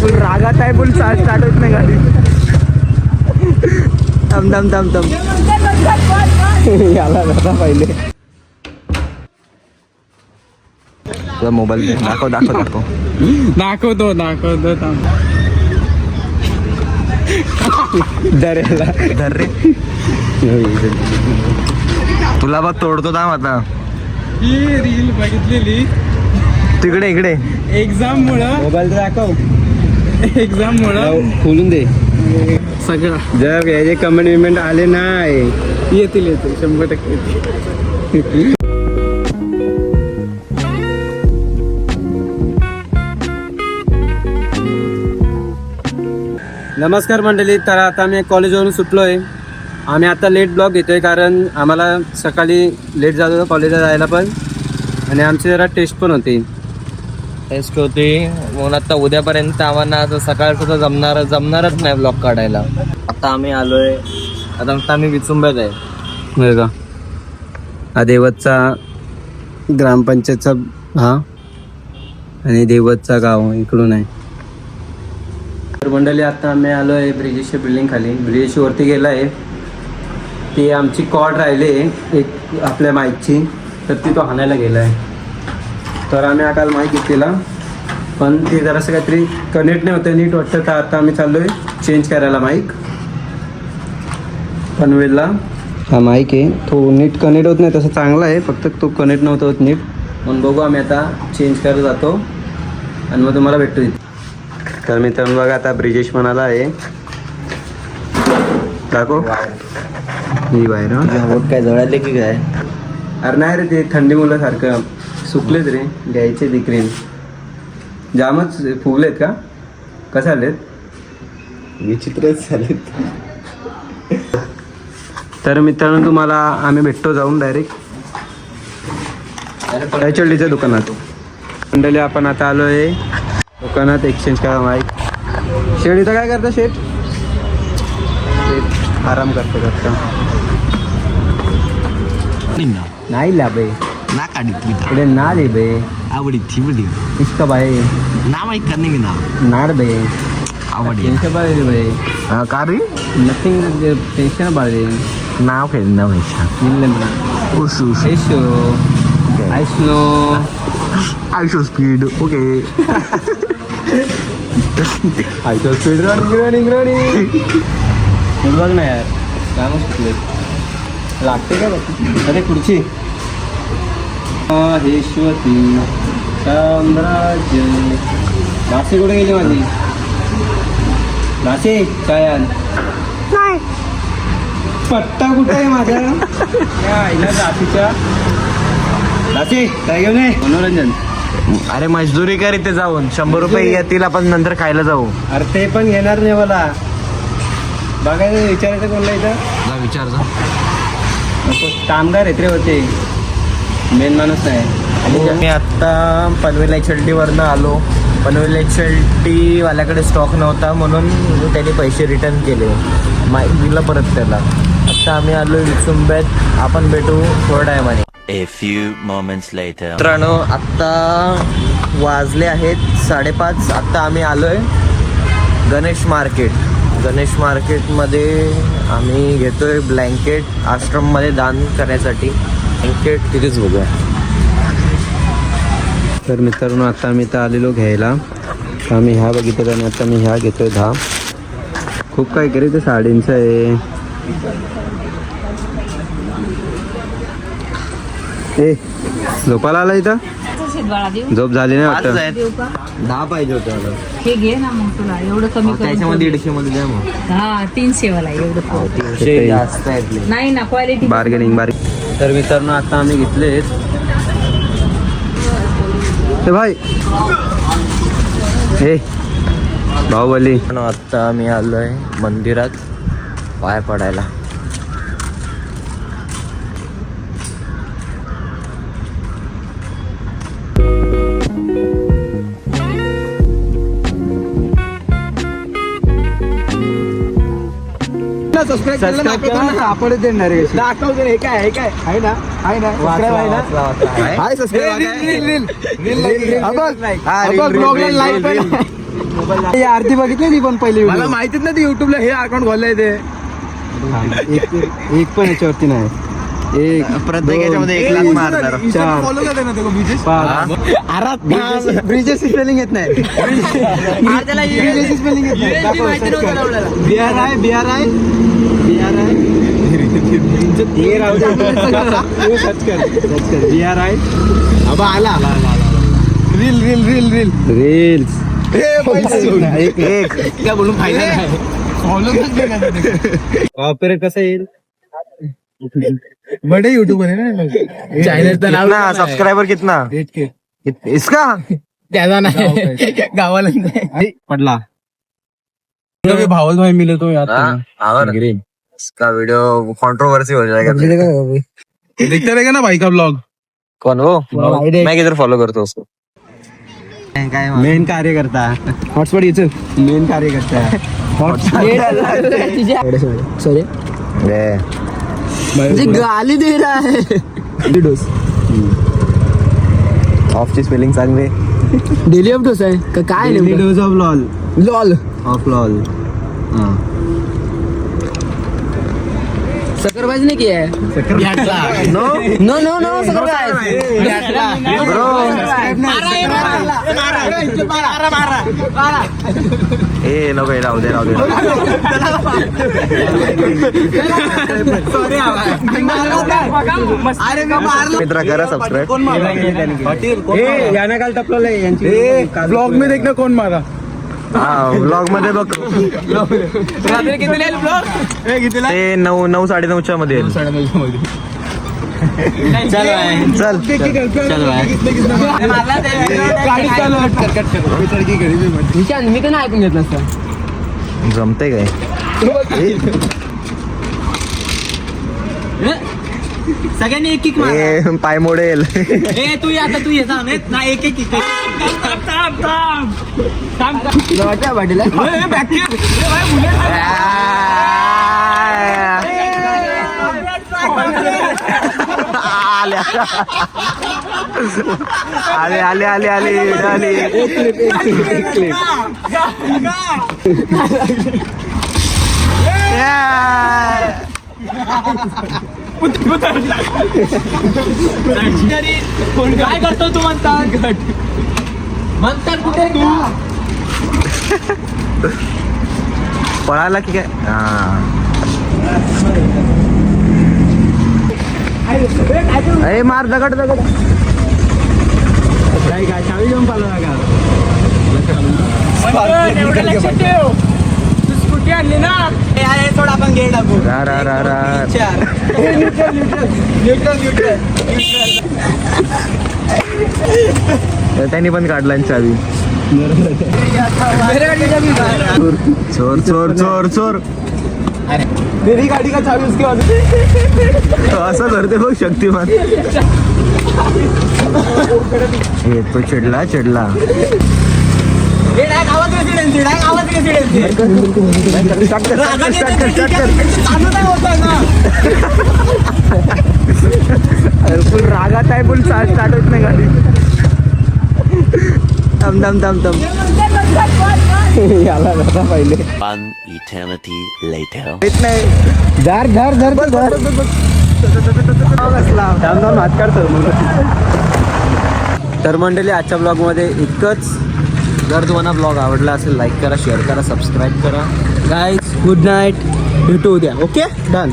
फुल रागात आहे, फुल स्टार्ट होत नाही गाडी. दम दम दम दम याला दादा पहिले तुझा मोबाईल दाखव दाखव दाखव दाखवतो दरेला धर रे. तुला बघ तोडतो दाम आता. ही रील बघितलेली तिकडे इकडे एक्झाम मुळे. मोबाईल दाखव. एक्झाम मुळे खोलून दे सगळं. जर याचे कमेंट विमेंट आले नाही येतील 100% येतील. नमस्कार मंडळी. तर आता मी कॉलेजवरून सुटलो आहे. आम्ही आता लेट ब्लॉग घेतो आहे कारण आम्हाला सकाळी लेट जात होतं कॉलेजला जायला पण, आणि आमची जरा टेस्ट पण होती. टेस्ट होती म्हणून आता उद्यापर्यंत आम्हाला आता सकाळ सुद्धा जमणारच नाही ब्लॉग काढायला. आता आम्ही आलोय, आता आम्ही विचुंब्यात आहे का. हा देवतचा ग्रामपंचायतचा हा आणि देवतचा गाव इकडून आहे. तर मंडळी आता आम्ही आलो आहे ब्रिजेशच्या बिल्डिंग खाली. ब्रिजेश वरती गेला आहे. ती आमची कॉर्ड राहिली आहे एक आपल्या माईकची, तर ती तो हाणायला गेला आहे. तर आम्ही काल माईक घेतलेला पण ते जरासं काहीतरी कनेक्ट नाही होतं नीट वाटतं. तर आता आम्ही चाललो आहे चेंज करायला माईक. पनवेलला हा माईक आहे, तो नीट कनेक्ट होत नाही. तसं चांगला आहे, फक्त तो कनेक्ट नव्हतं होत नीट. म्हणून बघू आम्ही आता चेंज करायला जातो आणि मग तुम्हाला भेटतो तिथे. तर मित्रांनो बघा आता ब्रिजेश म्हणाला आहे दाखव ही बाहेर काय जळाले की काय. अरे नाही रे ते थंडी मुलासारखं सुकलेत रे, घ्यायचे ते क्रीम. जामच फुगलेत का कसे आलेत, विचित्रच झालेत. तर मित्रांनो तुम्हाला आम्ही भेटतो जाऊन डायरेक्ट चल्लीच्या दुकानात. मंडळी आपण आता आलो आहे दुकानात एक्सचेंज करा माईक. शेड इथं काय करता शेठ आराम करतो नाही ला बे ना काढी इकडे ना ले बे आवडी थी बडी इसका बाय ना माहित करणे मी ना नाड बे आवडी टेन्शन बाळे बे का रे नथिंग टेन्शन बाळे नाव काय ना माहित ಇಲ್ಲ उस उस ऐशो ऐशनो आयशो स्पीड ओके ऐशो स्पीड रनिंग बघ ना यार काय मग सुटले लागते का बघ. अरे खुर्ची हेश्वती साम्राज्य. नाशिक कुठे गेली माझी नाशिक काय नाही पट्टा कुठे आहे माझ्या या आईला जातीच्या. नाशिक काय घेऊन ये मनोरंजन. अरे मजदुरी कर इथे जाऊन 100 रुपये येतील, आपण नंतर खायला जाऊ. अरे ते पण घेणार नाही मला. बघायचं विचारायचं कोणला इथं जा विचार जा. कामगार आहेत रे होते, मेन माणूस नाही. मी आत्ता पनवेल एक्सएलटीवरनं आलो. पनवेल एक्सएलटी वाल्याकडे स्टॉक नव्हता म्हणून त्याने पैसे रिटर्न केले, माईक दिला परत त्याला. आत्ता आम्ही आलो विचुंब्यात. आपण भेटू थोड्या टायमाने. A few moments later. मित्रांनो आत्ता वाजले आहेत 5:30. आत्ता आम्ही आलोय गणेश मार्केटमध्ये. आम्ही घेतोय ब्लँकेट आश्रममध्ये दान करण्यासाठी. ब्लँकेट तिथेच बघूया. तर मित्रांनो आता आम्ही इथं आलेलो घ्यायला. आम्ही ह्या बघितलं आणि आता मी ह्या घेतोय 10. खूप काही करे ते साडींचं आहे. ए झोपाला आला इथं झोप झाली नाही वाटतं. 10 पाहिजे होतं मला. हे घे ना मग तुला एवढं कमी करून त्याच्यामध्ये 150 मध्ये द्या मग. हा 300 वाला एवढं करून. 300 जास्त आहे. नाही ना क्वालिटी बार्गेनिंग. तर मित्रांनो आता आम्ही घेतलेत ते भाई हे बाहुबली. आता आम्ही आलोय मंदिरात पाय पडायला. सबस्क्राईब आपण देणार आहे दाखवतो हे काय आहे काय आहे ना सबस्क्राईब आहे ना हाय सबस्क्राईब आरती बघितली ती पण पहिली मला माहितीच नाही युट्यूबला हे अकाउंट खोललंय ते एक पण याच्यावरती नाही एक प्रत्येक याच्यामध्ये 1 लाख मारणार. फॉलो करते ना ते ब्रिजेश ब्रिजेस स्पेलिंग येत नाही ब्रिजेस स्पेलिंग येत नाही बिहार आहे बिहार आहे आला रील रील्स एक काय बोलून फायदा नाही फॉलो ऑपरेट कसं येईल बड़े यूट्यूबर है ना चॅनल तर नाव कितना सब्सक्राइबर कितना 8K इसका त्याचा नाही गावाला नाही पडला कभी भावल भाई मिले तो याद और इसका वीडियो कंट्रोवर्सी हो जाएगा देखते रहेगा ना भाई का ब्लॉग कौन वो मैं किधर फॉलो करता हूँ उसको मेन कार्यकर्ता हॉटस्पॉट याचं मेन कार्यकर्ता सॉरी गाली दे रहा है ऑफ ची स्पेलिंग सांग रे डेली अपडोस आहे का काय dose of lol lol of lol सकरबाज ने किया है नो नो नो नो सकरबाज ए नको हे राहू दे मित्रा करा सबस्क्राईब यानं काल टपलं यांची ब्लॉग में देखना कौन मारा हा व्लॉग मध्ये बघ रात्री किती लिहिलं ब्लॉग ते 9:30च्या मध्ये येईल. चल मी का नाही ऐकून घेतलं असतं जमतंय काय सगळ्यांनी एक किक ए पाय मोडेल तू आता तू येता ना एक एक किक वाटतं पाटील आले काय करतो तू म्हणतात कुठे पळाला की काय अरे मार दगड काय चावी घेऊन पाहिलं का स्कूटी आणली ना थोडा आपण गेट टाकू त्यांनी पण काढला चावी चोर मेरी गाडी का चावी उसके बाद असं करते बघ शक्तिमान हे तो चिडला फुल रागात आहे फुल स्टार्ट होत नाही गाडी दम याला पहिले One eternity later. येत नाही धर हात काढतो तर मंडळी आजच्या ब्लॉगमध्ये इतकंच. जर तुम्हाला ब्लॉग आवडला असेल लाईक करा, शेअर करा, सबस्क्राईब करा. गाईज गुड नाईट, भेटू उद्या. Okay done.